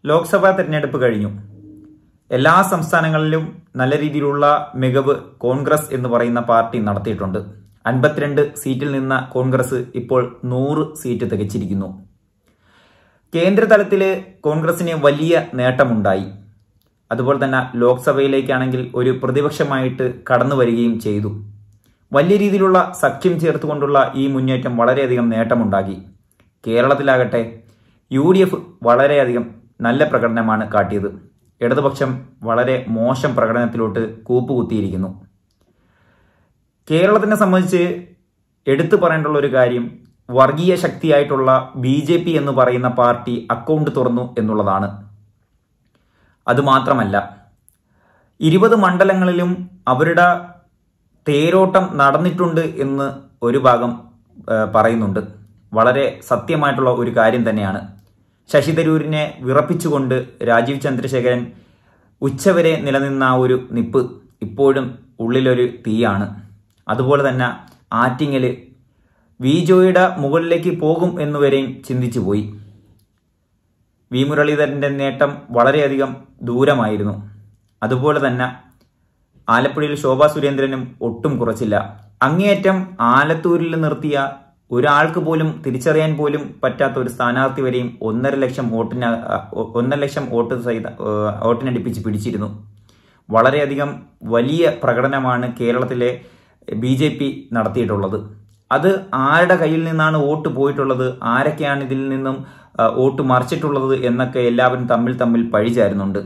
ലോക്സഭാ തെരഞ്ഞെടുപ്പ് കഴിഞ്ഞു. എല്ലാ സംസ്ഥാനങ്ങളിലും നല്ല രീതിയിലുള്ള മികവ് കോൺഗ്രസ് എന്ന് പറയുന്ന പാർട്ടി നടത്തിയിട്ടുണ്ട്. 52 സീറ്റിൽ നിന്ന കോൺഗ്രസ് ഇപ്പോൾ 100 സീറ്റ് തികച്ചിരിക്കുന്നു. കേന്ദ്ര തലത്തില് കോൺഗ്രസിന് വലിയ നേട്ടമുണ്ടായി. അതുപോലെ തന്നെ ലോക്സഭയിലേക്കാണെങ്കിൽ ഒരു പ്രതിപക്ഷമായിട്ട് കടന്നു വരികയും ചെയ്തു. വലിയ രീതിയിലുള്ള സഖ്യം ചേർത്തുകൊണ്ടുള്ള ഈ മുന്നേറ്റം വളരെയധികം നേട്ടമുണ്ടാക്കി. കേരളത്തിലാകട്ടെ UDF വളരെയധികം നല്ല പ്രകടനമാണ് കാട്ടിയത്. ഇടതുപക്ഷം വളരെ മോശം പ്രകടനത്തിലോട്ട് കൂപ്പുകുത്തിയിരിക്കുന്നു. കേരളത്തിനെ സംബന്ധിച്ച് എടുത്തു പറയേണ്ടുള്ള ഒരു കാര്യം, വർഗീയ ശക്തിയായിട്ടുള്ള BJP എന്ന് പറയുന്ന പാർട്ടി അക്കൗണ്ട് തുറന്നു എന്നുള്ളതാണ്. അതുമാത്രമല്ല, 20 മണ്ഡലങ്ങളിലും അവരുടെ തേരോട്ടം നടന്നിട്ടുണ്ട് എന്ന് ഒരു ഭാഗം പറയുന്നുണ്ട്. വളരെ സത്യമായിട്ടുള്ള ഒരു കാര്യം തന്നെയാണ്. ശശി തരൂരിനെ വിറപ്പിച്ചുകൊണ്ട് രാജീവ് ചന്ദ്രശേഖരൻ ഉച്ചവരെ നിലനിന്ന ആ ഒരു നിപ്പ് ഇപ്പോഴും ഉള്ളിലൊരു തീയാണ്. അതുപോലെ തന്നെ ആറ്റിങ്ങല് വിജോയുടെ മുകളിലേക്ക് പോകും എന്നുവരെയും ചിന്തിച്ചു പോയി. വി മുരളീധരന്റെ നേട്ടം വളരെയധികം ദൂരമായിരുന്നു. അതുപോലെ തന്നെ ആലപ്പുഴയിൽ ശോഭാ സുരേന്ദ്രനും ഒട്ടും കുറച്ചില്ല. അങ്ങേയറ്റം ആലത്തൂരിൽ നിർത്തിയ ഒരാൾക്ക് പോലും തിരിച്ചറിയാൻ പോലും പറ്റാത്ത ഒരു സ്ഥാനാർത്ഥി വരെയും 1.5 ലക്ഷം വോട്ടിനടുപ്പിച്ച് പിടിച്ചിരുന്നു. വളരെയധികം വലിയ പ്രകടനമാണ് കേരളത്തിലെ BJP നടത്തിയിട്ടുള്ളത്. അത് ആരുടെ കയ്യിൽ നിന്നാണ് വോട്ട് പോയിട്ടുള്ളത്, ആരൊക്കെയാണ് ഇതിൽ നിന്നും വോട്ട് മറിച്ചിട്ടുള്ളത് എന്നൊക്കെ എല്ലാവരും തമ്മിൽ പഴിചാരുന്നുണ്ട്.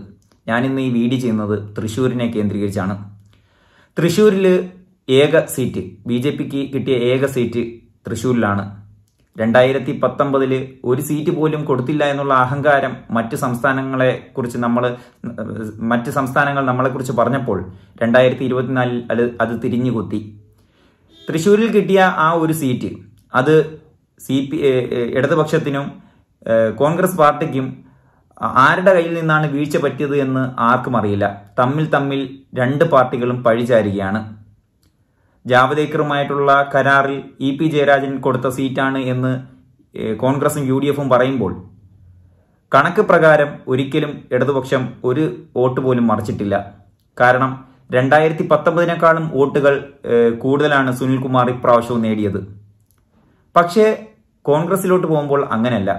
ഞാനിന്ന് ഈ വീഡിയോ ചെയ്യുന്നത് തൃശ്ശൂരിനെ കേന്ദ്രീകരിച്ചാണ്. തൃശ്ശൂരിൽ ഏക സീറ്റ് BJPക്ക് കിട്ടിയ ഏക സീറ്റ് തൃശ്ശൂരിലാണ്. 2019 ഒരു സീറ്റ് പോലും കൊടുത്തില്ല എന്നുള്ള അഹങ്കാരം മറ്റ് സംസ്ഥാനങ്ങൾ നമ്മളെക്കുറിച്ച് പറഞ്ഞപ്പോൾ 2024 അത് തിരിഞ്ഞുകുത്തി. തൃശ്ശൂരിൽ കിട്ടിയ ആ ഒരു സീറ്റ് അത് ഇടതുപക്ഷത്തിനും കോൺഗ്രസ് പാർട്ടിക്കും ആരുടെ കയ്യിൽ നിന്നാണ് വീഴ്ച പറ്റിയത് എന്ന് ആർക്കും അറിയില്ല. തമ്മിൽ 2 പാർട്ടികളും പഴിചാരുകയാണ്. ജാവദേക്കറുമായിട്ടുള്ള കരാറിൽ EP ജയരാജൻ കൊടുത്ത സീറ്റാണ് എന്ന് കോൺഗ്രസും UDFും പറയുമ്പോൾ കണക്ക് പ്രകാരം ഒരിക്കലും ഇടതുപക്ഷം ഒരു വോട്ട് പോലും മറിച്ചിട്ടില്ല. കാരണം 2019 വോട്ടുകൾ കൂടുതലാണ് സുനിൽകുമാർ ഇപ്രാവശ്യവും നേടിയത്. പക്ഷേ കോൺഗ്രസിലോട്ട് പോകുമ്പോൾ അങ്ങനെയല്ല.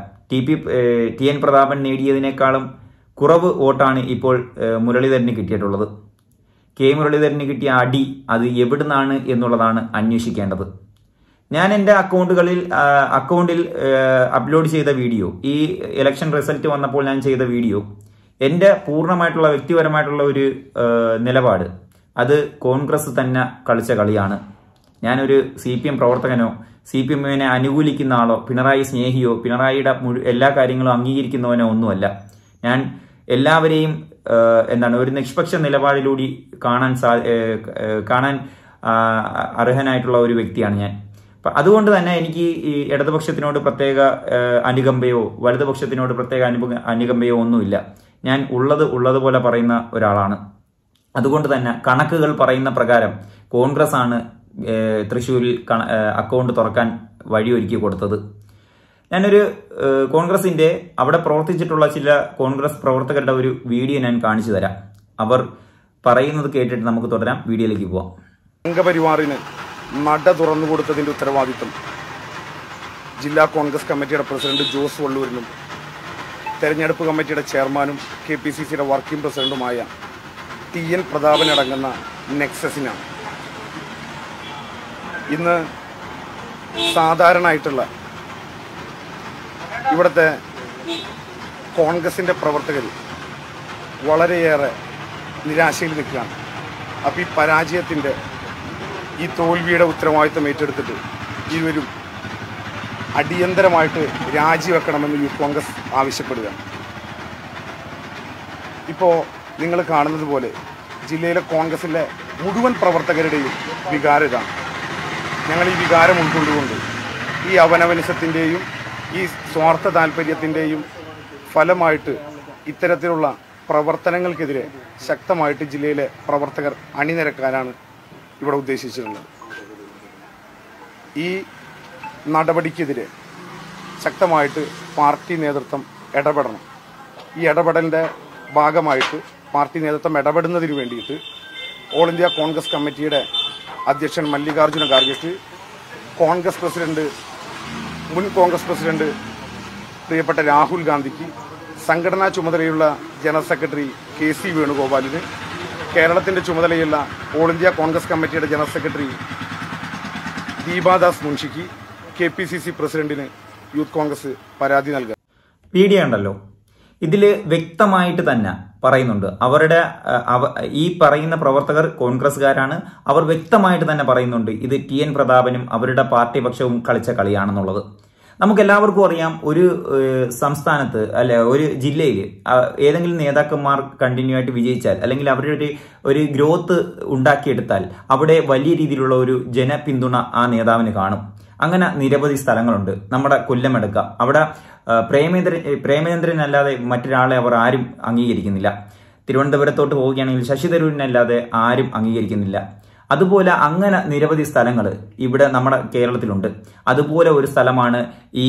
TN പ്രതാപൻ നേടിയതിനേക്കാളും കുറവ് വോട്ടാണ് ഇപ്പോൾ മുരളീധരന് കിട്ടിയിട്ടുള്ളത്. മുരളീധരന് കിട്ടിയ അടി അത് എവിടുന്നാണ് എന്നുള്ളതാണ് അന്വേഷിക്കേണ്ടത്. ഞാൻ എൻ്റെ അക്കൗണ്ടിൽ അപ്ലോഡ് ചെയ്ത വീഡിയോ, ഈ ഇലക്ഷൻ റിസൾട്ട് വന്നപ്പോൾ ഞാൻ ചെയ്ത വീഡിയോ, എൻ്റെ പൂർണ്ണമായിട്ടുള്ള വ്യക്തിപരമായിട്ടുള്ള ഒരു നിലപാട്, അത് കോൺഗ്രസ് തന്നെ കളിച്ച കളിയാണ്. ഞാനൊരു CPM പ്രവർത്തകനോ CPMനെ അനുകൂലിക്കുന്ന ആളോ പിണറായി സ്നേഹിയോ പിണറായിയുടെ എല്ലാ കാര്യങ്ങളും അംഗീകരിക്കുന്നവനോ ഒന്നുമല്ല. ഞാൻ എല്ലാവരെയും ഒരു നിഷ്പക്ഷ നിലപാടിലൂടെ കാണാൻ അർഹനായിട്ടുള്ള ഒരു വ്യക്തിയാണ് ഞാൻ. അതുകൊണ്ട് തന്നെ എനിക്ക് ഈ ഇടതുപക്ഷത്തിനോട് പ്രത്യേക അനുകമ്പയോ വലതുപക്ഷത്തിനോട് പ്രത്യേക അനുകമ്പയോ ഒന്നുമില്ല. ഞാൻ ഉള്ളതുപോലെ പറയുന്ന ഒരാളാണ്. അതുകൊണ്ട് തന്നെ കണക്കുകൾ പറയുന്ന പ്രകാരം കോൺഗ്രസ് ആണ് തൃശ്ശൂരിൽ അക്കൗണ്ട് തുറക്കാൻ വഴിയൊരുക്കി കൊടുത്തത്. ഞാനൊരു കോൺഗ്രസിന്റെ അവിടെ പ്രവർത്തിച്ചിട്ടുള്ള ചില കോൺഗ്രസ് പ്രവർത്തകരുടെ ഒരു വീഡിയോ ഞാൻ കാണിച്ചു തരാം. അവർ പറയുന്നത് കേട്ടിട്ട് നമുക്ക് തുടരാം. വീഡിയോയിലേക്ക് പോവാം. സംഘപരിവാറിന് നട തുറന്നു കൊടുത്തതിന്റെ ഉത്തരവാദിത്വം ജില്ലാ കോൺഗ്രസ് കമ്മിറ്റിയുടെ പ്രസിഡന്റ് ജോസ് വള്ളൂരിനും തെരഞ്ഞെടുപ്പ് കമ്മിറ്റിയുടെ ചെയർമാനും KPCCയുടെ വർക്കിംഗ് പ്രസിഡന്റുമായ TN പ്രതാപനടങ്ങുന്ന നെക്സസിനാണ്. ഇന്ന് സാധാരണയായിട്ടുള്ള ഇവിടുത്തെ കോൺഗ്രസിൻ്റെ പ്രവർത്തകർ വളരെയേറെ നിരാശയിൽ നിൽക്കുകയാണ്. അപ്പോൾ ഈ പരാജയത്തിൻ്റെ ഈ തോൽവിയുടെ ഉത്തരവാദിത്വം ഏറ്റെടുത്തിട്ട് ഇരുവരും അടിയന്തരമായിട്ട് രാജിവെക്കണമെന്ന് യൂത്ത് കോൺഗ്രസ് ആവശ്യപ്പെടുകയാണ്. ഇപ്പോൾ നിങ്ങൾ കാണുന്നത് പോലെ ജില്ലയിലെ കോൺഗ്രസിലെ മുഴുവൻ പ്രവർത്തകരുടെയും വികാരം ഇതാണ്. ഞങ്ങൾ ഈ വികാരം ഉൾക്കൊണ്ടുകൊണ്ട് ഈ അവനവനിസത്തിൻ്റെയും ഈ സ്വാർത്ഥ താല്പര്യത്തിൻ്റെയും ഫലമായിട്ട് ഇത്തരത്തിലുള്ള പ്രവർത്തനങ്ങൾക്കെതിരെ ശക്തമായിട്ട് ജില്ലയിലെ പ്രവർത്തകർ അണിനിരക്കാനാണ് ഇവിടെ ഉദ്ദേശിച്ചിട്ടുള്ളത്. ഈ നടപടിക്കെതിരെ ശക്തമായിട്ട് പാർട്ടി നേതൃത്വം ഇടപെടണം. ഈ ഇടപെടലിൻ്റെ ഭാഗമായിട്ട് പാർട്ടി നേതൃത്വം ഇടപെടുന്നതിന് വേണ്ടിയിട്ട് ഓൾ ഇന്ത്യ കോൺഗ്രസ് കമ്മിറ്റിയുടെ അധ്യക്ഷൻ മല്ലികാർജ്ജുന ഖാർഗെക്ക് മുൻ കോൺഗ്രസ് പ്രസിഡന്റ് പ്രിയപ്പെട്ട രാഹുൽ ഗാന്ധിക്ക്, സംഘടനാ ചുമതലയുള്ള ജനറൽ സെക്രട്ടറി KC വേണുഗോപാലിന്, കേരളത്തിന്റെ ചുമതലയുള്ള ഓൾ ഇന്ത്യ കോൺഗ്രസ് കമ്മിറ്റിയുടെ ജനറൽ സെക്രട്ടറി ദീപാദാസ് മുൻഷിക്ക്, KPCC പ്രസിഡന്റിന് യൂത്ത് കോൺഗ്രസ് പരാതി നൽകുക. വീഡിയോ ഉണ്ടല്ലോ, ഇതിൽ വ്യക്തമായിട്ട് തന്നെ പറയുന്നുണ്ട്. അവരുടെ ഈ പറയുന്ന പ്രവർത്തകർ കോൺഗ്രസ്സുകാരാണ്. അവർ വ്യക്തമായിട്ട് തന്നെ പറയുന്നുണ്ട് ഇത് TN പ്രതാപനും അവരുടെ പാർട്ടി പക്ഷവും കളിച്ച കളിയാണെന്നുള്ളത്. നമുക്കെല്ലാവർക്കും അറിയാം, ഒരു സംസ്ഥാനത്ത് അല്ലെ ഒരു ജില്ലയിൽ ഏതെങ്കിലും നേതാക്കന്മാർ കണ്ടിന്യൂ ആയിട്ട് വിജയിച്ചാൽ, അല്ലെങ്കിൽ അവരുടെ ഒരു ഗ്രോത്ത് ഉണ്ടാക്കിയെടുത്താൽ അവിടെ വലിയ രീതിയിലുള്ള ഒരു ജനപിന്തുണ ആ നേതാവിന് കാണും. അങ്ങനെ നിരവധി സ്ഥലങ്ങളുണ്ട്. നമ്മുടെ കൊല്ലം എടുക്കാം, അവിടെ പ്രേമേന്ദ്രൻ അല്ലാതെ മറ്റൊരാളെ അവർ ആരും അംഗീകരിക്കുന്നില്ല. തിരുവനന്തപുരത്തോട്ട് പോവുകയാണെങ്കിൽ ശശി തരൂരിനല്ലാതെ ആരും അംഗീകരിക്കുന്നില്ല. അതുപോലെ അങ്ങനെ നിരവധി സ്ഥലങ്ങൾ ഇവിടെ നമ്മുടെ കേരളത്തിലുണ്ട്. അതുപോലെ ഒരു സ്ഥലമാണ് ഈ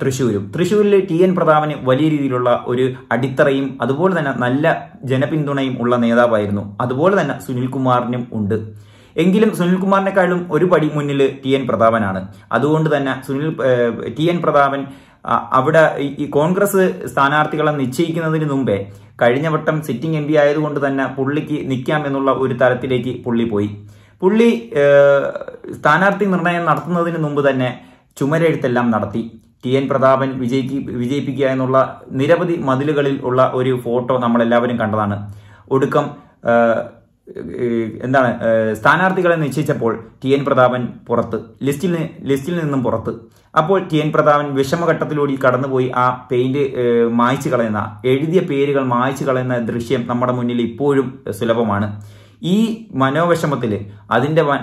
തൃശ്ശൂരിൽ TN പ്രതാപന് വലിയ രീതിയിലുള്ള ഒരു അടിത്തറയും അതുപോലെ തന്നെ നല്ല ജനപിന്തുണയും ഉള്ള നേതാവായിരുന്നു. അതുപോലെ തന്നെ സുനിൽകുമാറിനും ഉണ്ട്. എങ്കിലും സുനിൽകുമാറിനെക്കാളും ഒരു പടി മുന്നിൽ TN പ്രതാപനാണ്. അതുകൊണ്ട് തന്നെ TN പ്രതാപൻ അവിടെ ഈ കോൺഗ്രസ് സ്ഥാനാർത്ഥികളെ നിശ്ചയിക്കുന്നതിന് മുമ്പേ കഴിഞ്ഞ വട്ടം സിറ്റിംഗ് MP ആയതുകൊണ്ട് തന്നെ പുള്ളിക്ക് നിൽക്കാം എന്നുള്ള ഒരു തലത്തിലേക്ക് പുള്ളി പോയി. പുള്ളി സ്ഥാനാർത്ഥി നിർണയം നടത്തുന്നതിന് മുമ്പ് തന്നെ ചുമരെഴുത്തെല്ലാം നടത്തി. TN പ്രതാപൻ വിജയിപ്പിക്കുക എന്നുള്ള നിരവധി മതിലുകളിൽ ഉള്ള ഒരു ഫോട്ടോ നമ്മളെല്ലാവരും കണ്ടതാണ്. ഒടുക്കം സ്ഥാനാർത്ഥികളെ നിശ്ചയിച്ചപ്പോൾ TN പ്രതാപൻ പുറത്ത്, ലിസ്റ്റിൽ നിന്നും പുറത്ത്. അപ്പോൾ TN പ്രതാപൻ വിഷമഘട്ടത്തിലൂടെ കടന്നുപോയി ആ പെയിന്റ് മായ്ച്ചു കളയുന്ന, എഴുതിയ പേരുകൾ മായ്ച്ചു കളയുന്ന ദൃശ്യം നമ്മുടെ മുന്നിൽ ഇപ്പോഴും സുലഭമാണ്. ഈ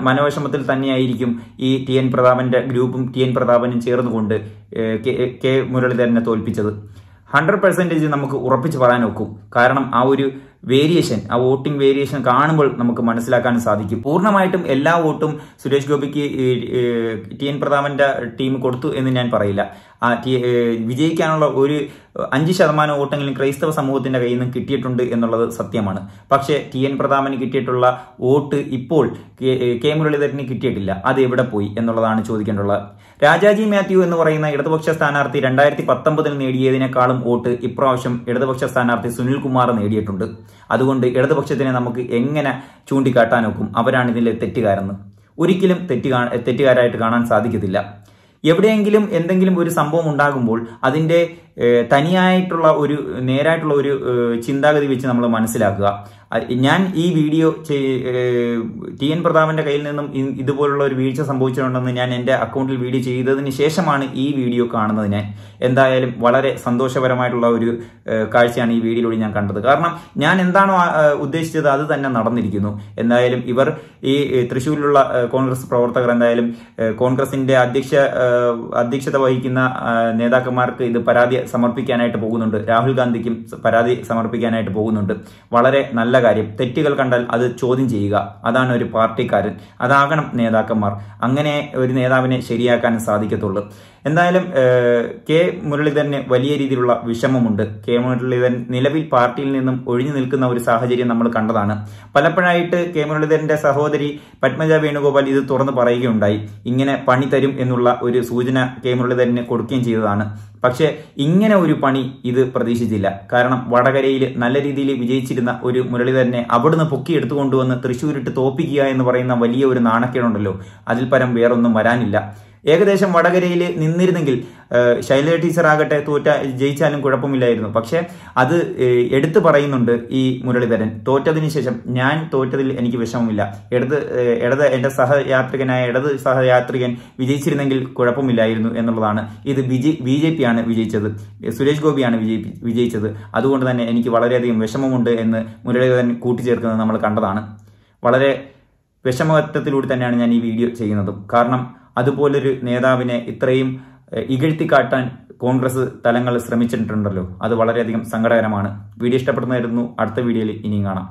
മനോവിഷമത്തിൽ തന്നെയായിരിക്കും ഈ TN പ്രതാപന്റെ ഗ്രൂപ്പും TN പ്രതാപനും ചേർന്നുകൊണ്ട് കെ മുരളീധരനെ തോൽപ്പിച്ചത്. 100% നമുക്ക് ഉറപ്പിച്ച് പറയാൻ ഒക്കും. കാരണം ആ ഒരു വേരിയേഷൻ, ആ വോട്ടിംഗ് വേരിയേഷൻ കാണുമ്പോൾ നമുക്ക് മനസ്സിലാക്കാൻ സാധിക്കും. പൂർണ്ണമായിട്ടും എല്ലാ വോട്ടും സുരേഷ് ഗോപിക്ക് TN പ്രതാപന്റെ ടീം കൊടുത്തു എന്ന് ഞാൻ പറയില്ല. വിജയിക്കാനുള്ള ഒരു 5% വോട്ടെങ്കിലും ക്രൈസ്തവ സമൂഹത്തിന്റെ കയ്യിൽ നിന്ന് കിട്ടിയിട്ടുണ്ട് എന്നുള്ളത് സത്യമാണ്. പക്ഷേ TN പ്രതാപന് കിട്ടിയിട്ടുള്ള വോട്ട് ഇപ്പോൾ കെ മുരളീധരന് കിട്ടിയിട്ടില്ല. അത് എവിടെ പോയി എന്നുള്ളതാണ് ചോദിക്കേണ്ടുള്ളത്. രാജാജി മാത്യു എന്ന് പറയുന്ന ഇടതുപക്ഷ സ്ഥാനാർത്ഥി 2019 നേടിയതിനേക്കാളും വോട്ട് ഇപ്രാവശ്യം ഇടതുപക്ഷ സ്ഥാനാർത്ഥി സുനിൽകുമാർ നേടിയിട്ടുണ്ട്. അതുകൊണ്ട് ഇടതുപക്ഷത്തിനെ നമുക്ക് എങ്ങനെ ചൂണ്ടിക്കാട്ടാനൊക്കും അവരാണ് ഇതിലെ തെറ്റുകാരെന്ന്? ഒരിക്കലും തെറ്റുകാരായിട്ട് കാണാൻ സാധിക്കത്തില്ല. എവിടെയെങ്കിലും എന്തെങ്കിലും ഒരു സംഭവം ഉണ്ടാകുമ്പോൾ അതിന്റെ തനിയായിട്ടുള്ള ഒരു നേരായിട്ടുള്ള ഒരു ചിന്താഗതി വെച്ച് നമ്മൾ മനസ്സിലാക്കുക. ഞാൻ ഈ വീഡിയോ TN പ്രതാപന്റെ കയ്യിൽ നിന്നും ഇതുപോലുള്ള ഒരു വീഴ്ച സംഭവിച്ചിട്ടുണ്ടെന്ന് ഞാൻ എൻ്റെ അക്കൗണ്ടിൽ വീഡിയോ ചെയ്തതിന് ശേഷമാണ് ഈ വീഡിയോ കാണുന്നത്. ഞാൻ എന്തായാലും വളരെ സന്തോഷപരമായിട്ടുള്ള ഒരു കാഴ്ചയാണ് ഈ വീഡിയോയിലൂടെ ഞാൻ കണ്ടത്. കാരണം ഞാൻ എന്താണോ ഉദ്ദേശിച്ചത് അത് തന്നെ നടന്നിരിക്കുന്നു. എന്തായാലും ഇവർ ഈ തൃശ്ശൂരിലുള്ള കോൺഗ്രസ് പ്രവർത്തകർ എന്തായാലും കോൺഗ്രസിന്റെ അധ്യക്ഷത വഹിക്കുന്ന നേതാക്കന്മാർക്ക് ഇത് പരാതി സമർപ്പിക്കാനായിട്ട് പോകുന്നുണ്ട്. രാഹുൽ ഗാന്ധിക്കും പരാതി സമർപ്പിക്കാനായിട്ട് പോകുന്നുണ്ട്. വളരെ നല്ല കാര്യം. തെറ്റുകൾ കണ്ടാൽ അത് ചോദ്യം ചെയ്യുക, അതാണ് ഒരു പാർട്ടിക്കാരൻ, അതാകണം നേതാക്കന്മാർ. അങ്ങനെ ഒരു നേതാവിനെ ശരിയാക്കാൻ സാധിക്കത്തുള്ളൂ. എന്തായാലും കെ മുരളീധരന് വലിയ രീതിയിലുള്ള വിഷമമുണ്ട്. കെ മുരളീധരൻ നിലവിൽ പാർട്ടിയിൽ നിന്നും ഒഴിഞ്ഞു നിൽക്കുന്ന ഒരു സാഹചര്യം നമ്മൾ കണ്ടതാണ്. പലപ്പോഴായിട്ട് കെ മുരളീധരന്റെ സഹോദരി പത്മജ വേണുഗോപാൽ ഇത് തുറന്നു പറയുകയുണ്ടായി. ഇങ്ങനെ പണി തരും എന്നുള്ള ഒരു സൂചന കെ മുരളീധരന് കൊടുക്കുകയും ചെയ്തതാണ്. പക്ഷെ ഇങ്ങനെ ഒരു പണി ഇത് പ്രതീക്ഷിച്ചില്ല. കാരണം വടകരയിൽ നല്ല രീതിയിൽ വിജയിച്ചിരുന്ന ഒരു മുരളീധരനെ അവിടുന്ന് പൊക്കിയെടുത്തുകൊണ്ടുവന്ന് തൃശ്ശൂരിട്ട് തോപ്പിക്കുക എന്ന് പറയുന്ന വലിയ ഒരു നാണക്കേടുണ്ടല്ലോ, അതിൽ പരം വേറൊന്നും വരാനില്ല. ഏകദേശം വടകരയിൽ നിന്നിരുന്നെങ്കിൽ ശൈലജ ടീച്ചർ ആകട്ടെ ജയിച്ചാലും കുഴപ്പമില്ലായിരുന്നു. പക്ഷെ അത് എടുത്തു പറയുന്നുണ്ട് ഈ മുരളീധരൻ. തോറ്റതിന് ശേഷം ഞാൻ തോറ്റതിൽ എനിക്ക് വിഷമമില്ല, എന്റെ ഇടത് സഹയാത്രികൻ വിജയിച്ചിരുന്നെങ്കിൽ കുഴപ്പമില്ലായിരുന്നു എന്നുള്ളതാണ്. ഇത് BJP ആണ് വിജയിച്ചത്, സുരേഷ് ഗോപിയാണ് വിജയിച്ചത്. അതുകൊണ്ട് തന്നെ എനിക്ക് വളരെയധികം വിഷമമുണ്ട് എന്ന് മുരളീധരൻ കൂട്ടിച്ചേർക്കുന്നത് നമ്മൾ കണ്ടതാണ്. വളരെ വിഷമഘട്ടത്തിലൂടെ തന്നെയാണ് ഞാൻ ഈ വീഡിയോ ചെയ്യുന്നത്. കാരണം അതുപോലൊരു നേതാവിനെ ഇത്രയും ഇകഴ്ത്തിക്കാട്ടാൻ കോൺഗ്രസ് തലങ്ങൾ ശ്രമിച്ചിട്ടുണ്ടല്ലോ, അത് വളരെയധികം സങ്കടകരമാണ്. വീഡിയോ ഇഷ്ടപ്പെടുന്നതായിരുന്നു. അടുത്ത വീഡിയോയിൽ ഇനിയും കാണാം.